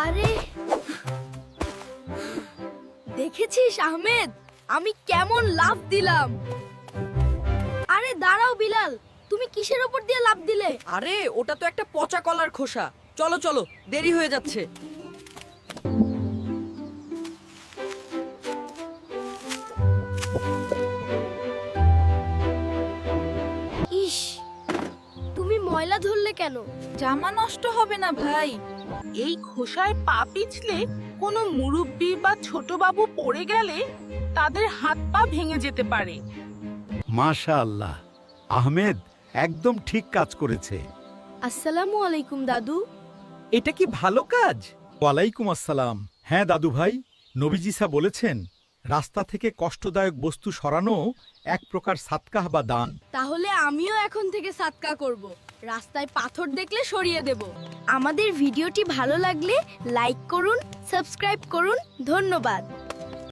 আরে দেখেছিস আহমেদ, আমি কেমন লাফ দিলাম। আরে দাঁড়াও বিলাল, তুমি কিসের উপর দিয়ে লাফ দিলে? আরে ওটা তো একটা পচা কলার খোসা। চলো চলো, দেরি হয়ে যাচ্ছে। ইস, তুমি ময়লা ধরলে কেন? জামা নষ্ট হবে না ভাই। এই খোসায় পা পিছলে কোনো মুরব্বি বা ছোট বাবু পড়ে গেলে তাদের হাত পা ভেঙে যেতে পারে। মাশাআল্লাহ, আহমেদ একদম ঠিক কাজ করেছে। আসসালামু আলাইকুম দাদু। এটা কি ভালো কাজ? ওয়ালাইকুম আসসালাম। হ্যাঁ দাদু ভাই, নবীজিসা বলেছেন রাস্তা থেকে কষ্টদায়ক বস্তু সরানো এক প্রকার সাদকাহ বা দান। তাহলে আমিও এখন থেকে সাদকা করব। রাস্তায় পাথর দেখলে সরিয়ে দেব। আমাদের ভিডিওটি ভালো লাগলে লাইক করুন, সাবস্ক্রাইব করুন। ধন্যবাদ।